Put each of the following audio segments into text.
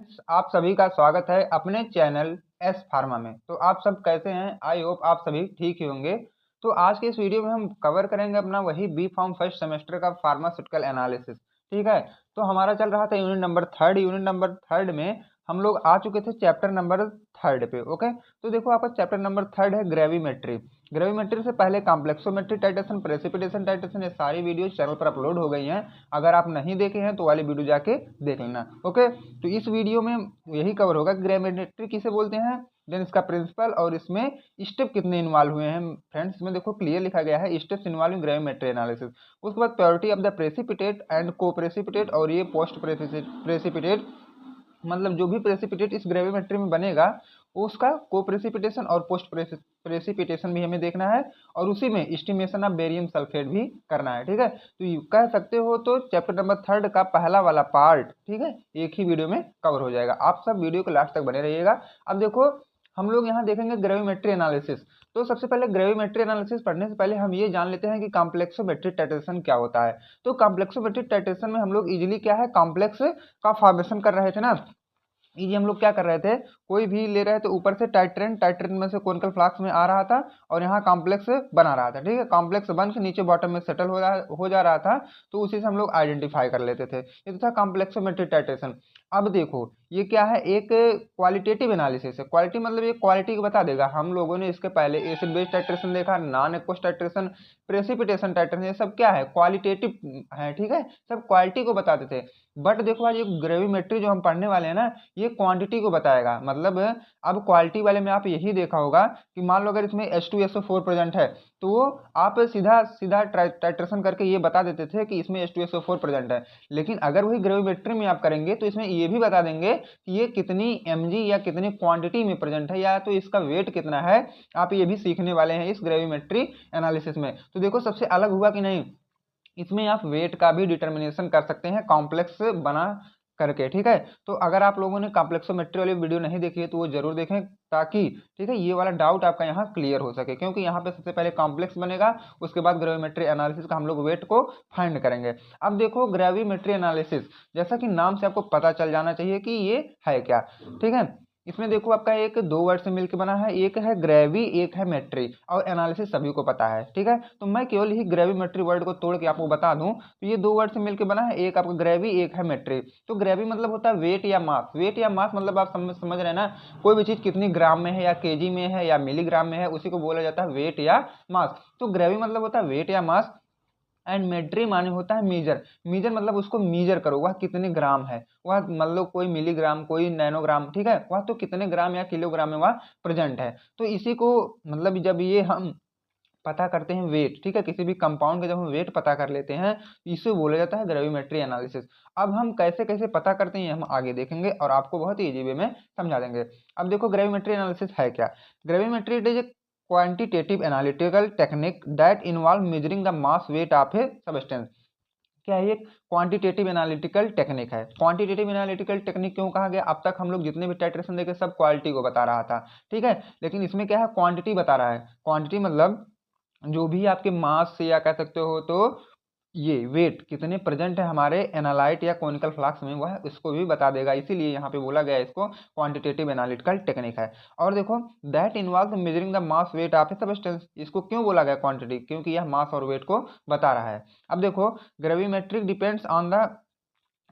आप सभी का स्वागत है अपने चैनल एस फार्मा में। तो आप सब कैसे हैं? आई होप आप सभी ठीक ही होंगे। तो आज के इस वीडियो में हम कवर करेंगे अपना वही बी फार्म फर्स्ट सेमेस्टर का फार्मास्यूटिकल एनालिसिस। ठीक है, तो हमारा चल रहा था यूनिट नंबर थर्ड में हम लोग आ चुके थे चैप्टर नंबर थर्ड पे। ओके, तो देखो आपका चैप्टर नंबर थर्ड है ग्रेविमेट्री। ग्रेविमेट्री से पहले कॉम्प्लेक्सोमेट्री टाइटेशन, प्रेसिपिटेशन टाइटेशन, ये सारी वीडियो चैनल पर अपलोड हो गई हैं। अगर आप नहीं देखे हैं तो वाली वीडियो जाके देख लेना। ओके, तो इस वीडियो में यही कवर होगा ग्रेविमेट्री किसे बोलते हैं, देन इसका प्रिंसिपल और इसमें स्टेप कितने इन्वॉल्व हुए हैं। फ्रेंड्स, इसमें देखो क्लियर लिखा गया है steps involve in gravimetry analysis. उसके बाद purity of the precipitate and को प्रेसिपिटेट, और ये पोस्ट प्रेसिपिटेट मतलब जो भी प्रेसिपिटेट इस ग्रेविमेट्री में बनेगा उसका को प्रेसिपिटेशन और पोस्ट प्रेसिपिटेशन भी हमें देखना है, और उसी में एस्टिमेशन ऑफ बेरियम सल्फेट भी करना है। ठीक है, तो कह सकते हो तो चैप्टर नंबर थर्ड का पहला वाला पार्ट, ठीक है, एक ही वीडियो में कवर हो जाएगा। आप सब वीडियो को लास्ट तक बने रहिएगा। अब देखो हम लोग यहाँ देखेंगे ग्रेविमेट्री एनालिसिस। तो सबसे पहले ग्रेविमेट्री एनालिसिस पढ़ने से पहले हम ये जान लेते हैं कि कॉम्प्लेक्सोमेट्रिक टाइटेशन क्या होता है। तो कॉम्प्लेक्सोमेट्रिक टाइटेशन में हम लोग इजीली क्या है, कॉम्प्लेक्स का फॉर्मेशन कर रहे थे ना। ये हम लोग क्या कर रहे थे, कोई भी ले रहे थे ऊपर से टाइट्रेन, टाइट्रेन में से कोनिकल फ्लास्क में आ रहा था और यहाँ कॉम्प्लेक्स बना रहा था। ठीक है, कॉम्प्लेक्स बन के नीचे बॉटम में सेटल हो जा रहा था, तो उसी से हम लोग आइडेंटिफाई कर लेते थे। ये तो था कॉम्प्लेक्सोमेट्रिक टाइट्रेशन। अब देखो ये क्या है, एक क्वालिटेटिव एनालिसिस है। क्वालिटी मतलब ये क्वालिटी को बता देगा। हम लोगों ने इसके पहले एसिड बेस टाइट्रेशन देखा, non aqueous titration, precipitation titration, ये सब क्या है, क्वालिटेटिव है। ठीक है, सब क्वालिटी को बताते थे। बट देखो आज ये ग्रेविमेट्री जो हम पढ़ने वाले हैं ना, ये क्वांटिटी को बताएगा। मतलब अब क्वालिटी वाले में आप यही देखा होगा कि मान लो अगर इसमें H2SO4 प्रेजेंट है तो वो आप सीधा सीधा टाइट्रेशन करके ये बता देते थे कि इसमें H2SO4 प्रेजेंट है। लेकिन अगर वही ग्रेविमेट्री में आप करेंगे तो इसमें ये भी बता देंगे कि ये कितनी mg या कितनी क्वांटिटी में प्रेजेंट है, या तो इसका वेट कितना है। आप ये भी सीखने वाले हैं इस ग्रेविमेट्री एनालिसिस में। तो देखो सबसे अलग हुआ कि नहीं, इसमें आप वेट का भी डिटर्मिनेशन कर सकते हैं कॉम्प्लेक्स बना करके। ठीक है, तो अगर आप लोगों ने कॉम्प्लेक्सोमेट्री वाली वीडियो नहीं देखी है तो वो जरूर देखें, ताकि ठीक है ये वाला डाउट आपका यहाँ क्लियर हो सके। क्योंकि यहाँ पे सबसे पहले कॉम्प्लेक्स बनेगा, उसके बाद ग्रेविमेट्री एनालिसिस का हम लोग वेट को फाइंड करेंगे। अब देखो ग्रेविमेट्री एनालिसिस, जैसा कि नाम से आपको पता चल जाना चाहिए कि ये है क्या। ठीक है, इसमें देखो आपका एक दो वर्ड से मिलकर बना है, एक है ग्रेवी एक है मेट्री, और एनालिसिस सभी को पता है। ठीक है, तो मैं केवल ही ग्रेविमेट्री वर्ड को तोड़ के आपको बता दूं तो ये दो वर्ड से मिलकर बना है, एक आपका ग्रेवी एक है मेट्री। तो ग्रेवी मतलब होता है वेट या मास। वेट या मास मतलब आप समझ रहे हैं ना, कोई भी चीज कितनी ग्राम में है या केजी में है या मिलीग्राम में है, उसी को बोला जाता है वेट या मास। तो ग्रेवी मतलब होता है वेट या मास, एंड मेट्री माने होता है मीजर। मीजर मतलब उसको मीजर करो, वह कितने ग्राम है, वह मतलब कोई मिलीग्राम कोई नैनोग्राम, ठीक है, वह तो कितने ग्राम या किलोग्राम में वह प्रेजेंट है। तो इसी को मतलब जब ये हम पता करते हैं वेट, ठीक है, किसी भी कंपाउंड का जब हम वेट पता कर लेते हैं, इसे बोला जाता है ग्रेविमेट्री एनालिसिस। अब हम कैसे कैसे पता करते हैं हम आगे देखेंगे और आपको बहुत ही इजी वे में समझा देंगे। अब देखो ग्रेविमेट्री एनालिसिस है क्या। Gravimetry it is quantitative analytical technique that involve measuring the mass weight of a substance। क्या है ये, क्वांटिटेटिव एनालिटिकल टेक्निक है। क्वांटिटेटिव एनालिटिकल टेक्निक क्यों कहा गया, अब तक हम लोग जितने भी टाइट्रेशन देखे सब क्वालिटी को बता रहा था। ठीक है, लेकिन इसमें क्या है, क्वांटिटी बता रहा है। क्वांटिटी मतलब जो भी आपके मास से या कह सकते हो तो ये वेट कितने प्रेजेंट है हमारे एनालाइट या कोनिकल फ्लास्क में, वह इसको भी बता देगा। इसीलिए यहाँ पे बोला गया इसको क्वांटिटेटिव एनालिटिकल टेक्निक है। और देखो that involve measuring the mass weight of a substance, इसको क्यों बोला गया क्वांटिटी, क्योंकि यह मास और वेट को बता रहा है। अब देखो gravimetric depends on the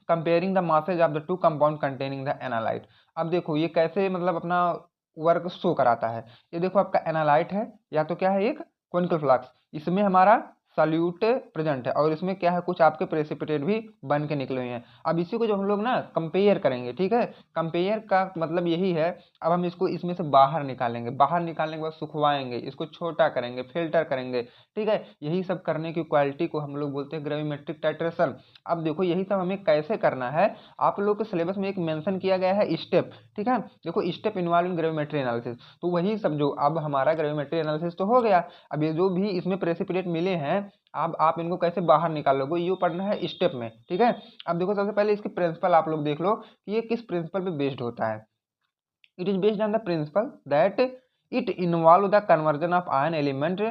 comparing the masses of the two compound containing the analyte. अब देखो ये कैसे मतलब अपना वर्क शो कराता है। ये देखो आपका एनालाइट है या तो क्या है एक कोनिकल फ्लास्क, इसमें हमारा सॉल्यूट प्रेजेंट है और इसमें क्या है कुछ आपके प्रेसिपिटेट भी बन के निकले हुए हैं। अब इसी को जो हम लोग ना कंपेयर करेंगे, ठीक है, कंपेयर का मतलब यही है। अब हम इसको इसमें से बाहर निकालेंगे, बाहर निकालने के बाद सुखवाएंगे, इसको छोटा करेंगे, फिल्टर करेंगे। ठीक है, यही सब करने की क्वालिटी को हम लोग बोलते हैं ग्रेविमेट्रिक टाइट्रेशन। अब देखो यही सब हमें कैसे करना है, आप लोग के सिलेबस में एक मेंशन किया गया है स्टेप। ठीक है, देखो step involve in gravimetry analysis, तो वही सब जो अब हमारा ग्रेविमेट्री एनालिसिस तो हो गया। अब ये जो भी इसमें प्रेसिपिटेट मिले हैं, अब आप इनको कैसे बाहर निकालोगे ये पढ़ना है स्टेप में। ठीक है, अब देखो सबसे पहले इसकी प्रिंसिपल आप लोग देख लो कि ये किस प्रिंसिपल पे बेस्ड होता है। It is based on the principle that it involve the conversion of ion element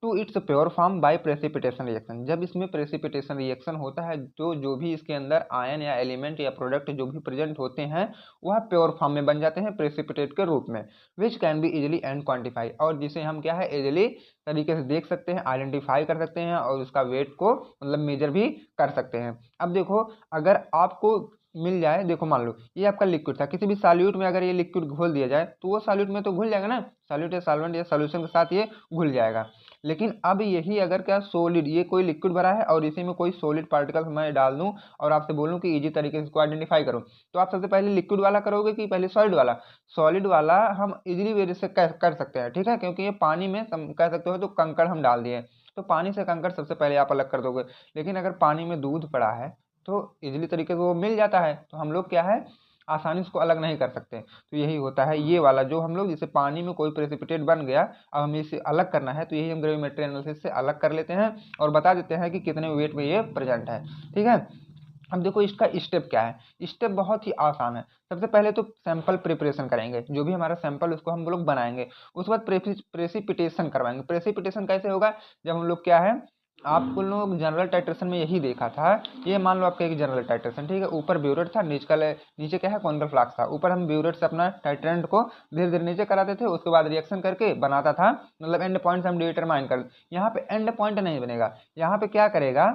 to its pure form by precipitation reaction. जब इसमें प्रेसिपिटेशन रिएक्शन होता है तो जो भी इसके अंदर आयन या एलिमेंट या प्रोडक्ट जो भी प्रेजेंट होते हैं वह प्योर फॉर्म में बन जाते हैं प्रेसिपिटेट के रूप में, which can be easily and quantify, और जिसे हम क्या है इजिली तरीके से देख सकते हैं, आइडेंटिफाई कर सकते हैं और उसका वेट को मतलब मेजर भी कर सकते हैं। अब देखो अगर आपको मिल जाए, देखो मान लो ये आपका लिक्विड था, किसी भी सॉल्यूट में अगर ये लिक्विड घोल दिया जाए तो वो सॉल्यूट में तो घुल जाएगा ना, सॉल्यूट या सॉल्वेंट या सॉल्यूशन के साथ ये घुल जाएगा। लेकिन अब यही अगर क्या सॉलिड, ये कोई लिक्विड भरा है और इसी में कोई सॉलिड पार्टिकल मैं डाल दूं और आपसे बोलूं कि इजी तरीके से इसको आइडेंटिफाई करो, तो आप सबसे पहले लिक्विड वाला करोगे कि पहले सॉलिड वाला? सॉलिड वाला हम इजीली वे से कर सकते हैं, ठीक है, क्योंकि ये पानी में कह सकते हो तो कंकड़ हम डाल दिए, तो पानी से कंकड़ सबसे पहले आप अलग कर दोगे। लेकिन अगर पानी में दूध पड़ा है तो इजीली तरीके से वो मिल जाता है, तो हम लोग क्या है आसानी से उसको अलग नहीं कर सकते। तो यही होता है ये वाला जो हम लोग, जैसे पानी में कोई प्रेसिपिटेट बन गया, अब हमें इसे अलग करना है तो यही हम ग्रेविमेट्री एनालिसिस से अलग कर लेते हैं और बता देते हैं कि कितने वेट में ये प्रेजेंट है, ठीक है। अब देखो इसका स्टेप क्या है, स्टेप बहुत ही आसान है। सबसे पहले तो सैंपल प्रिपरेशन करेंगे, जो भी हमारा सैंपल उसको हम लोग बनाएंगे, उसके बाद प्रेसिपिटेशन करवाएंगे। प्रेसिपिटेशन कैसे होगा, जब हम लोग क्या है, आपको लोग जनरल टाइट्रेशन में यही देखा था, ये मान लो आपका एक जनरल टाइट्रेशन, ठीक है, ऊपर ब्यूरेट था, नीचे क्या है कॉन्कर फ्लाक्स था, ऊपर हम ब्यूरेट से अपना टाइट्रेंट को धीरे धीरे नीचे कराते थे, उसके बाद रिएक्शन करके बनाता था, मतलब एंड पॉइंट हम डिटरमाइन कर। यहाँ पे एंड पॉइंट नहीं बनेगा, यहाँ पे क्या करेगा,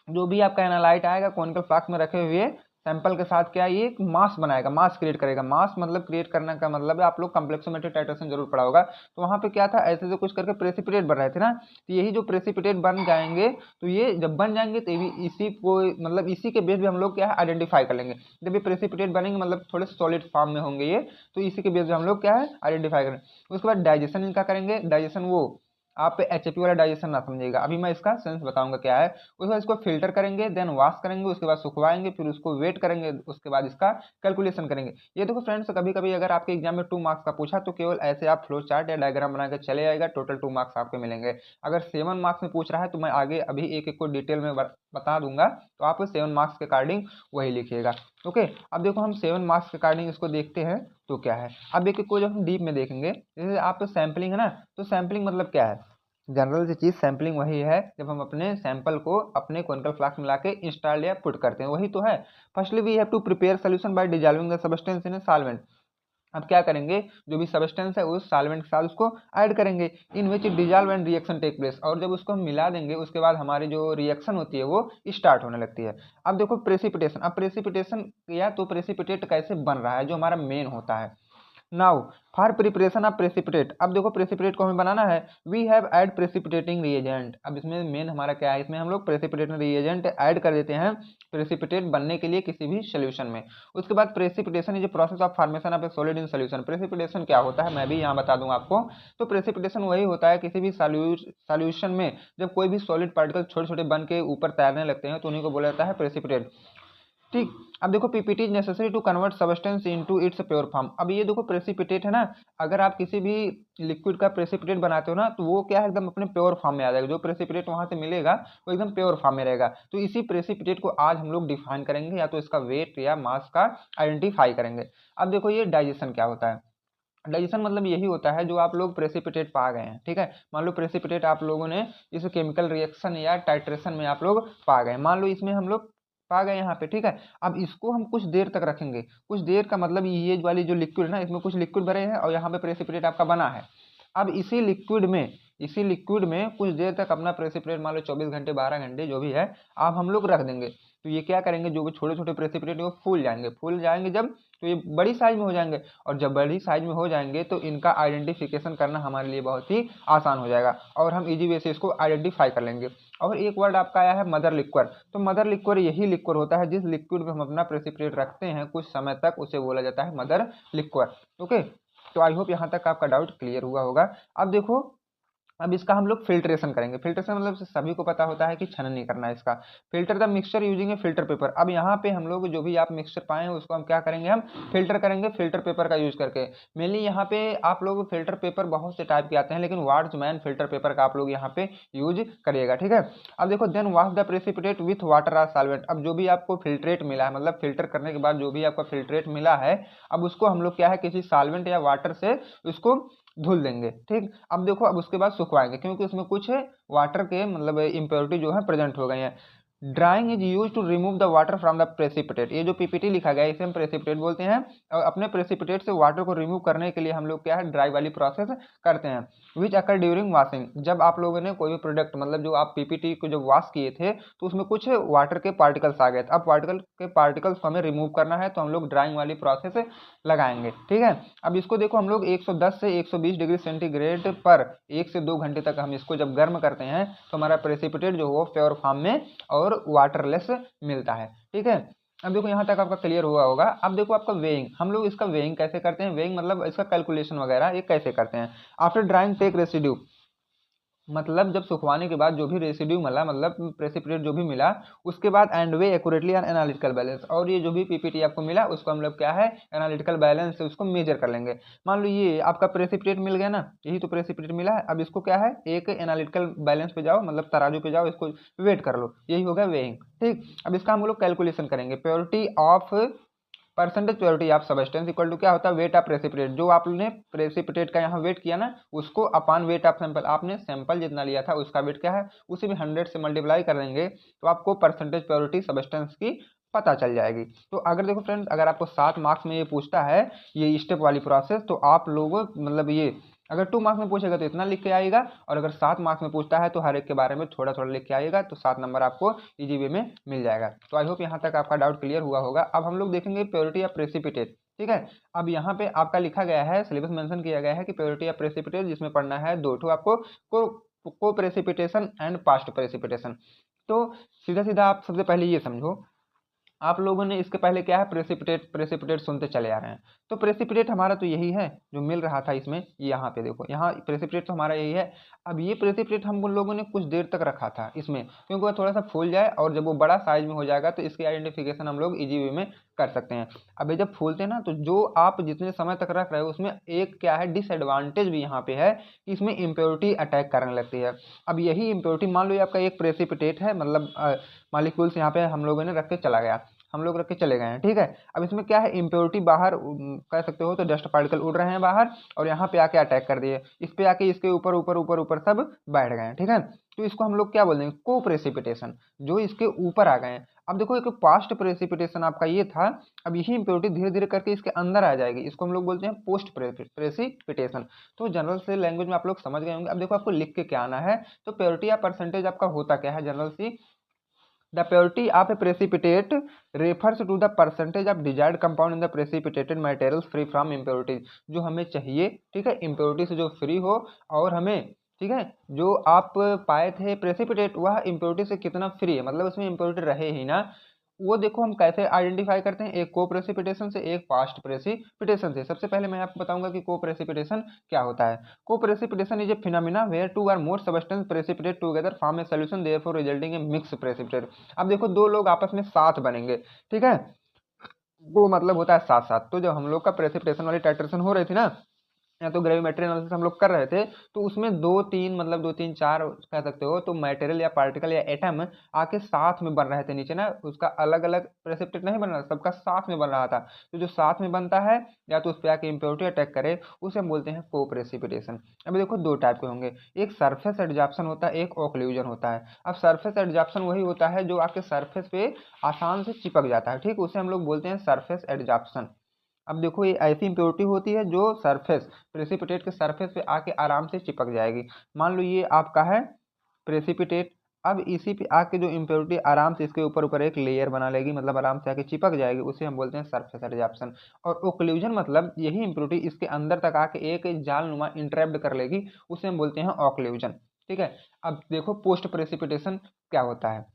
जो भी आपका एनालाइट आएगा कॉनिकल फ्लास्क में रखे हुए सैंपल के साथ क्या ये एक मास बनाएगा, मास क्रिएट करेगा। मास मतलब क्रिएट करने का मतलब है, आप लोग कॉम्प्लेक्सोमेट्रिक टाइट्रेशन जरूर पढ़ा होगा, तो वहाँ पे क्या था ऐसे से कुछ करके प्रेसिपिटेट बन रहे थे ना, तो यही जो प्रेसिपिटेट बन जाएंगे, तो ये जब बन जाएंगे तो भी इसी को मतलब इसी के बेस पे हम लोग क्या है आइडेंटिफाई कर लेंगे। जब ये प्रेसिपिटेट बनेंगे मतलब थोड़े सॉलिड फॉर्म में होंगे ये, तो इसी के बेस पे हम लोग क्या है आइडेंटिफाई करेंगे। उसके बाद डाइजेशन इनका करेंगे, डाइजेशन वो आप एचएपी वाला डाइजेशन ना समझिएगा, अभी मैं इसका सेंस बताऊंगा क्या है। उसके बाद इसको फिल्टर करेंगे, देन वॉश करेंगे, उसके बाद सुखवाएंगे, फिर उसको वेट करेंगे, उसके बाद इसका कैलकुलेशन करेंगे। ये देखो फ्रेंड्स, कभी कभी अगर आपके एग्जाम में 2 मार्क्स का पूछा तो केवल ऐसे आप फ्लो चार्ट या डायग्राम बना के चले आएगा, टोटल 2 मार्क्स आपको मिलेंगे। अगर 7 मार्क्स में पूछ रहा है तो मैं आगे अभी एक एक को डिटेल में बता दूंगा, तो आप 7 मार्क्स के अकॉर्डिंग वही लिखिएगा, ओके। अब देखो हम 7 मार्क्स के अकॉर्डिंग इसको देखते हैं तो क्या है। अब एक एक को जब हम डीप में देखेंगे, जैसे आप सैम्पलिंग है ना, तो सैम्पलिंग मतलब क्या है, जनरल सी चीज सैम्पलिंग वही है जब हम अपने सैंपल को अपने कॉनिकल फ्लास्क में लाके इंस्टॉल या पुट करते हैं, वही तो है। Firstly we have to prepare solution by dissolving the substance in a solvent. अब क्या करेंगे, जो भी सब्सटेंस है उस सॉल्वेंट के साथ उसको ऐड करेंगे, in which dissolve and reaction take place, और जब उसको हम मिला देंगे उसके बाद हमारी जो रिएक्शन होती है वो स्टार्ट होने लगती है। अब देखो प्रेसिपिटेशन, अब प्रेसिपिटेशन या तो प्रेसिपिटेट कैसे बन रहा है जो हमारा मेन होता है। Now for preparation of precipitate, अब देखो प्रेसिपिटेट को हमें बनाना है, we have add precipitating reagent. अब इसमें मेन हमारा क्या है, इसमें हम लोग प्रेसिपिटेटिंग रिएजेंट ऐड कर देते हैं प्रेसिपिटेट बनने के लिए किसी भी सोल्यूशन में। उसके बाद precipitation is a process of formation of A solid in solution. Precipitation क्या होता है मैं भी यहाँ बता दूं आपको, तो प्रेसिपिटेशन वही होता है किसी भी सॉल्यूशन में जब कोई भी सॉलिड पार्टिकल छोटे छोटे बन के ऊपर तैरने लगते हैं तो उन्हीं को बोला जाता है प्रेसिपिटेट, ठीक। अब देखो PPT is necessary to convert substance into its pure form. अब ये देखो प्रेसिपिटेट है ना, अगर आप किसी भी लिक्विड का प्रेसिपिटेट बनाते हो ना तो वो क्या है एकदम अपने प्योर फॉर्म में आ जाएगा, जो प्रेसिपिटेट वहां से मिलेगा वो एकदम प्योर फॉर्म में रहेगा। तो इसी प्रेसिपिटेट को आज हम लोग डिफाइन करेंगे, या तो इसका वेट या मास का आइडेंटिफाई करेंगे। अब देखो ये डाइजेशन क्या होता है, डाइजेशन मतलब यही होता है जो आप लोग प्रेसिपिटेट पा गए हैं, ठीक है। मान लो प्रेसिपिटेट आप लोगों ने इस केमिकल रिएक्शन या टाइट्रेशन में आप लोग पा गए, मान लो इसमें हम लोग पा गए यहाँ पे, ठीक है। अब इसको हम कुछ देर तक रखेंगे, कुछ देर का मतलब ये वाली जो लिक्विड है ना, इसमें कुछ लिक्विड भरे हैं और यहाँ पे प्रेसिपिटेट आपका बना है। अब इसी लिक्विड में कुछ देर तक अपना प्रेसिपिटेट मान लो 24 घंटे 12 घंटे जो भी है आप हम लोग रख देंगे, तो ये क्या करेंगे, जो भी छोटे छोटे प्रेसिपिटेट वो फूल जाएंगे जब, तो ये बड़ी साइज में हो जाएंगे, और जब बड़ी साइज में हो जाएंगे तो इनका आइडेंटिफिकेशन करना हमारे लिए बहुत ही आसान हो जाएगा और हम इजी वे से इसको आइडेंटिफाई कर लेंगे। और एक वर्ड आपका आया है मदर लिक्वर, तो मदर लिक्वर यही लिक्वर होता है जिस लिक्विड में हम अपना प्रेसिपिटेट रखते हैं कुछ समय तक, उसे बोला जाता है मदर लिक्वर, ओके। तो आई होप यहाँ तक आपका डाउट क्लियर हुआ होगा। अब देखो अब इसका हम लोग फिल्ट्रेशन करेंगे। फिल्ट्रेशन मतलब सभी को पता होता है कि छनन नहीं करना है इसका। Filter the mixture using A filter paper. अब यहाँ पे हम लोग जो भी आप मिक्सचर पाए हैं उसको हम क्या करेंगे, हम फिल्टर करेंगे फिल्टर पेपर का यूज करके। मेनली यहाँ पे आप लोग फिल्टर पेपर बहुत से टाइप के आते हैं, लेकिन वार्ड्समैन फिल्टर पेपर का आप लोग यहाँ पे यूज करिएगा, ठीक है। अब देखो then wash the precipitate with water or solvent. अब जो भी आपको फिल्ट्रेट मिला है, मतलब फिल्टर करने के बाद जो भी आपका फिल्ट्रेट मिला है, अब उसको हम लोग क्या है किसी सॉल्वेंट या वाटर से उसको धुल देंगे। ठीक, अब देखो अब उसके बाद सुखवाएंगे क्योंकि उसमें कुछ वाटर के मतलब इम्प्योरिटी जो है प्रेजेंट हो गई हैं। Drying is use to remove the water from the precipitate. ये जो पीपीटी लिखा गया है इसे हम प्रेसिपिटेट बोलते हैं, और अपने प्रेसिपिटेट से वाटर को रिमूव करने के लिए हम लोग क्या है ड्राई वाली प्रोसेस करते हैं। विच अकर ड्यूरिंग वॉशिंग, जब आप लोगों ने कोई भी प्रोडक्ट मतलब जो आप पीपीटी को जब वॉश किए थे तो उसमें कुछ वाटर के पार्टिकल्स आ गए थे। अब वाटर के पार्टिकल्स को हमें रिमूव करना है तो हम लोग ड्राइंग वाली प्रोसेस लगाएंगे। ठीक है, अब इसको देखो हम लोग 110 से 120 डिग्री सेंटीग्रेड पर 1 से 2 घंटे तक हम इसको जब गर्म करते हैं तो हमारा प्रेसिपिटेट जो हो प्योर फॉर्म में और वाटरलेस मिलता है। ठीक है, अब देखो यहाँ तक आपका क्लियर हुआ होगा। अब देखो आपका वेइंग, हम लोग इसका वेइंग कैसे करते हैं, वेइंग मतलब इसका कैलकुलेशन वगैरह ये कैसे करते हैं। आफ्टर ड्राइंग टेक रेसिड्यू, मतलब जब सुखवाने के बाद जो भी रेसिड्यू मिला मतलब प्रेसिपिटेट जो भी मिला उसके बाद and way accurately and analytical balance, और ये जो भी पीपीटी आपको मिला उसको हम लोग क्या है एनालिटिकल बैलेंस से उसको मेजर कर लेंगे। मान लो ये आपका प्रेसिपिटेट मिल गया ना, यही तो प्रेसिपिटेट मिला है। अब इसको क्या है एक एनालिटिकल बैलेंस पे जाओ मतलब तराजू पे जाओ, इसको वेट कर लो, यही होगा वेइंग। ठीक, अब इसका हम लोग कैलकुलेशन करेंगे। Purity of percentage purity of substance equal to क्या होता है वेट ऑफ प्रेसिपिटेट, जो आपने प्रेसिपिटेट का यहाँ वेट किया ना उसको अपॉन वेट ऑफ सैंपल, आपने सैंपल जितना लिया था उसका वेट क्या है उसे भी 100 से मल्टीप्लाई कर देंगे तो आपको परसेंटेज प्योरिटी सबस्टेंस की पता चल जाएगी। तो अगर देखो फ्रेंड्स अगर आपको 7 मार्क्स में ये पूछता है ये स्टेप वाली प्रोसेस तो आप लोगों मतलब ये अगर 2 मार्क्स में पूछेगा तो इतना लिख के आएगा, और अगर 7 मार्क्स में पूछता है तो हर एक के बारे में थोड़ा थोड़ा लिख के आएगा तो 7 नंबर आपको इजी वे में मिल जाएगा। तो आई होप यहाँ तक आपका डाउट क्लियर हुआ होगा। अब हम लोग देखेंगे प्योरिटी ऑफ प्रेसिपिटेट। ठीक है, अब यहाँ पे आपका लिखा गया है सिलेबस मेंशन किया गया है कि प्योरिटी ऑफ प्रेसिपिटेट जिसमें पढ़ना है दो ठो आपको को प्रेसिपिटेशन एंड पास्ट प्रेसिपिटेशन। तो सीधा सीधा आप सबसे पहले ये समझो, आप लोगों ने इसके पहले क्या है प्रेसिपिटेट प्रेसिपिटेट सुनते चले आ रहे हैं, तो प्रेसिपिटेट हमारा तो यही है जो मिल रहा था इसमें, यहाँ पे देखो यहाँ प्रेसिपिटेट तो हमारा यही है। अब ये प्रेसिपिटेट हम उन लोगों ने कुछ देर तक रखा था इसमें क्योंकि वो थोड़ा सा फूल जाए और जब वो बड़ा साइज में हो जाएगा तो इसकी आइडेंटिफिकेशन हम लोग इजी वे में कर सकते हैं। अब ये जब फूलते हैं ना तो जो आप जितने समय तक रख रहे हो उसमें एक क्या है डिसएडवांटेज भी यहाँ पे है कि इसमें इम्प्योरिटी अटैक करने लगती है। अब यही इम्प्योरिटी मान लो ये आपका एक प्रेसिपिटेट है मतलब मॉलिक्यूल्स यहाँ पे हम लोगों ने रख के चला गया, हम लोग रख के चले गए हैं। ठीक है, अब इसमें क्या है इम्प्योरिटी बाहर कह सकते हो तो डस्ट पार्टिकल उड़ रहे हैं बाहर और यहाँ पे आके अटैक कर दिए, इस पे आके इसके ऊपर ऊपर ऊपर ऊपर सब बैठ गए हैं। ठीक है, तो इसको हम लोग क्या बोल देंगे को प्रेसिपिटेशन, जो इसके ऊपर आ गए हैं। अब देखो एक पास्ट प्रेसिपिटेशन आपका ये था, अब यही इम्प्योरिटी धीरे धीरे करके इसके अंदर आ जाएगी, इसको हम लोग बोलते हैं पोस्ट प्रेसिपिटेशन। तो जनरल से लैंग्वेज में आप लोग समझ गए होंगे। अब देखो आपको लिख के क्या आना है, तो प्योरिटी या परसेंटेज आपका होता क्या है general C, the purity of a precipitate refers to the percentage of desired compound in the precipitated materials free from impurities, जो हमें चाहिए। ठीक है, इम्प्योरिटी से जो फ्री हो और हमें ठीक है जो आप पाए थे प्रेसिपिटेट वह इम्प्योरिटी से कितना फ्री है मतलब उसमें इम्प्योरिटी रहे ही ना, वो देखो हम कैसे आइडेंटिफाई करते हैं एक को प्रेसिपिटेशन से एक पास्ट प्रेसिपिटेशन से। सबसे पहले मैं आपको बताऊंगा कि को प्रेसिपिटेशन क्या होता है। Coprecipitation is a phenomena where two और more substance precipitate together form a solution therefore resulting a mix precipitate. अब देखो दो लोग आपस में साथ बनेंगे, ठीक है, वो मतलब होता है साथ साथ। तो जब हम लोग का प्रेसिपिटेशन वाली टाइट्रेशन हो रही थी ना या तो ग्रेविमेट्री एनालिसिस हम लोग कर रहे थे तो उसमें दो तीन मतलब दो तीन चार कह सकते हो तो मटेरियल या पार्टिकल या एटम आके साथ में बन रहे थे नीचे ना, उसका अलग अलग प्रेसिपिटेट नहीं बन रहा, सबका साथ में बन रहा था। तो जो साथ में बनता है या तो उस पर आके इम्प्योरिटी अटैक करे उसे हम बोलते हैं को प्रेसिपिटेशन। अभी देखो दो टाइप के होंगे, एक सरफेस एडजॉर्प्शन होता है, एक ओक्लूजन होता है। अब सरफेस एडजॉर्प्शन वही होता है जो आपके सरफेस पे आसान से चिपक जाता है, ठीक, उसे हम लोग बोलते हैं सरफेस एडजॉर्प्शन। अब देखो ये ऐसी इम्प्योरिटी होती है जो सरफेस प्रेसिपिटेट के सरफेस पे आके आराम से चिपक जाएगी। मान लो ये आपका है प्रेसिपिटेट, अब इसी पे आके जो इम्प्योरिटी आराम से इसके ऊपर ऊपर एक लेयर बना लेगी मतलब आराम से आके चिपक जाएगी, उसे हम बोलते हैं सरफेस एडजॉर्प्शन। और ओक्लूजन मतलब यही इम्प्योरिटी इसके अंदर तक आके एक जालनुमा इंट्रैप्ड कर लेगी, उसे हम बोलते हैं ओक्लूजन। ठीक है, अब देखो पोस्ट प्रेसिपिटेशन क्या होता है।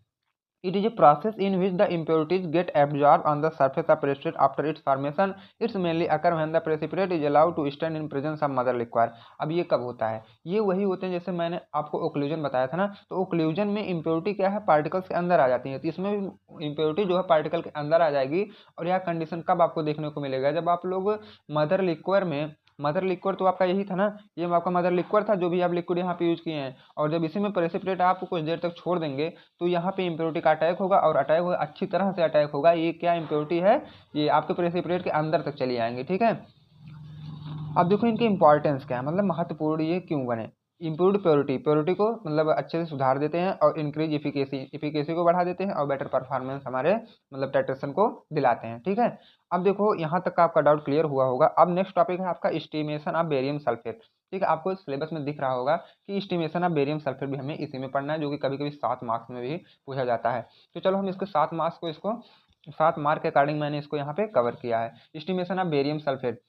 It is a process in which the impurities get absorbed on the surface of precipitate after its formation. It's mainly occur when the precipitate is allowed to stand in presence of mother liquor. अब ये कब होता है, ये वही होते हैं जैसे मैंने आपको ओक्लूजन बताया था ना, तो ओक्लूजन में इम्प्योरिटी क्या है पार्टिकल्स के अंदर आ जाती है, तो इसमें इम्प्योरिटी जो है पार्टिकल के अंदर आ जाएगी। और यह कंडीशन कब आपको देखने को मिलेगा, जब आप लोग मदर लिक्वर में, मदर लिक्विड तो आपका यही था ना, ये आपका मदर लिक्विड था जो भी आप लिक्विड यहाँ पे यूज किए हैं, और जब इसी में प्रेसिपिटेट आप कुछ देर तक छोड़ देंगे तो यहाँ पे इम्प्योरिटी का अटैक होगा, और अटैक होगा अच्छी तरह से अटैक होगा। ये क्या इम्प्योरिटी है, ये आपके प्रेसिपिटेट के अंदर तक चली आएंगे। ठीक है, अब देखो इनकी इंपॉर्टेंस क्या है, मतलब महत्वपूर्ण ये क्यों बने। इम्प्रूव्ड प्योरिटी, प्योरिटी को मतलब अच्छे से सुधार देते हैं, और इंक्रीज इफिकेसी, इफिकेसी को बढ़ा देते हैं, और बेटर परफॉर्मेंस हमारे मतलब टाइट्रेशन को दिलाते हैं। ठीक है, अब देखो यहाँ तक का आपका डाउट क्लियर हुआ होगा। अब नेक्स्ट टॉपिक है आपका एस्टिमेशन ऑफ बेरियम सल्फेट। ठीक है, आपको सिलेबस में दिख रहा होगा कि एस्टिमेशन ऑफ बेरियम सल्फेट भी हमें इसी में पढ़ना है, जो कि कभी कभी 7 मार्क्स में भी पूछा जाता है। तो चलो हम इसको 7 मार्क्स को, इसको 7 मार्क के अकॉर्डिंग मैंने इसको यहाँ पे कवर किया है। Estimation of barium sulphate.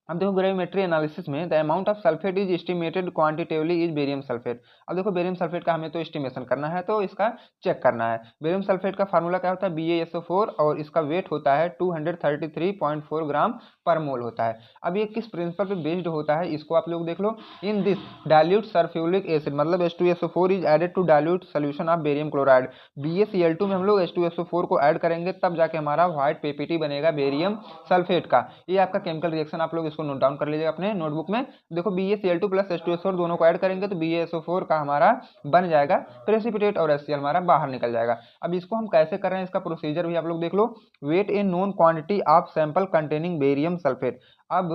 अब देखो ग्रेविमेट्री एनालिसिस में the amount of sulphate is estimated quantitatively is barium sulphate. अब देखो बेरियम सल्फेट का हमें तो एस्टिमेशन करना है, तो इसका चेक करना है। बेरियम सल्फेट का फार्मूला क्या होता है, BaSO4, और इसका वेट होता है 233.4 ग्राम पर मोल होता है। अब ये किस प्रिंसिपल पे बेस्ड होता है, इसको आप लोग देख लो। In this dilute sulphuric acid, मतलब H2SO4 is added to dilute solution of barium chloride. BaCl2 में हम लोग H2SO4 को ऐड करेंगे, तब जाके हमारा व्हाइट PPT बनेगा बेरियम सल्फेट का। ये आपका केमिकल रिएक्शन, आप लोग इसको नोट डाउन कर लीजिएगा अपने नोटबुक में। देखो BaCl2 प्लस H2SO4 दोनों को ऐड करेंगे तो BaSO4 का हमारा बन जाएगा प्रेसिपिटेट, और HCl हमारा बाहर निकल जाएगा। अब इसको हम कैसे कर रहे हैं, इसका प्रोसीजर भी आप लोग देख लो। Weight a known quantity of sample containing barium sulphate. अब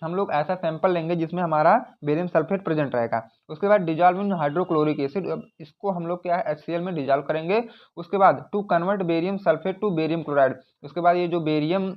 हम लोग ऐसा सैंपल लेंगे जिसमें हमारा बेरियम सल्फेट प्रेजेंट रहेगा। उसके बाद डिजॉल्व इन हाइड्रोक्लोरिक एसिड, इसको हम लोग क्या है HCl में डिजॉल्व करेंगे। उसके बाद to convert barium sulphate to barium chloride, उसके बाद ये जो बेरियम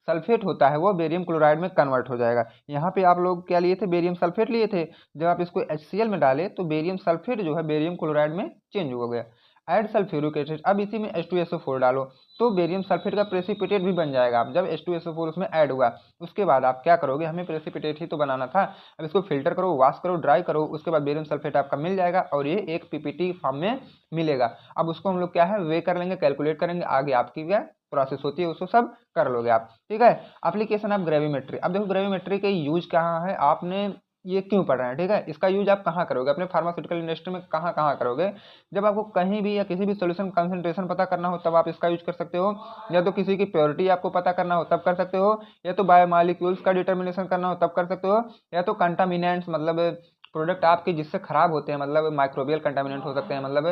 सल्फेट होता है वो बेरियम क्लोराइड में कन्वर्ट हो जाएगा। यहाँ पे आप लोग क्या लिए थे, बेरियम सल्फेट लिए थे। जब आप इसको HCl में डाले तो बेरियम सल्फेट जो है बेरियम क्लोराइड में चेंज हो गया। ऐड सल्फ्यूरिक एसिड, अब इसी में H2SO4 डालो तो बेरियम सल्फेट का प्रेसिपिटेट भी बन जाएगा। अब जब H2SO4 उसमें ऐड हुआ, उसके बाद आप क्या करोगे, हमें प्रेसिपिटेट ही तो बनाना था। अब इसको फिल्टर करो, वॉश करो, ड्राई करो, उसके बाद बेरियम सल्फेट आपका मिल जाएगा, और ये एक PPT फॉर्म में मिलेगा। अब उसको हम लोग क्या है वे कर लेंगे, कैलकुलेट करेंगे, आगे आपकी क्या प्रोसेस होती है उसको सब कर लोगे आप। ठीक है, एप्लीकेशन ऑफ ग्रेविमेट्री। अब देखो ग्रेविमेट्री के यूज कहाँ है, आपने ये क्यों पढ़ रहे हैं। ठीक है, इसका यूज आप कहाँ करोगे, अपने फार्मास्यूटिकल इंडस्ट्री में कहाँ कहाँ करोगे। जब आपको कहीं भी या किसी भी सोल्यूशन कंसंट्रेशन पता करना हो तब आप इसका यूज कर सकते हो, या तो किसी की प्योरिटी आपको पता करना हो तब कर सकते हो, या तो बायोमॉलिक्यूल्स का डिटर्मिनेशन करना हो तब कर सकते हो, या तो कंटामिनेंट्स मतलब प्रोडक्ट आपके जिससे खराब होते हैं, मतलब माइक्रोबियल कंटामिनेंट हो सकते हैं, मतलब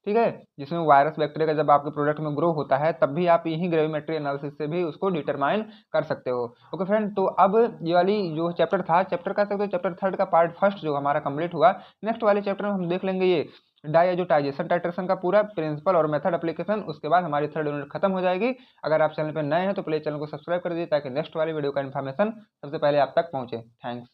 ठीक है, जिसमें वायरस बैक्टीरिया का जब आपके प्रोडक्ट में ग्रो होता है तब भी आप यही ग्रेविमेट्री एनालिसिस से भी उसको डिटरमाइन कर सकते हो। ओके फ्रेंड, तो अब ये वाली जो चैप्टर था, चैप्टर कह सकते हो चैप्टर 3 का पार्ट फर्स्ट जो हमारा कंप्लीट हुआ। नेक्स्ट वाले चैप्टर में हम देख लेंगे ये डायजोटाइजेशन टाइट्रेशन का पूरा प्रिंसिपल और मेथड एप्लीकेशन। उसके बाद हमारी 3rd यूनिट खत्म हो जाएगी। अगर आप चैनल पर नए हैं तो प्लीज चैनल को सब्सक्राइब कर दीजिए, ताकि नेक्स्ट वाली वीडियो का इन्फॉर्मेशन सबसे पहले आप तक पहुंचे। थैंक्स।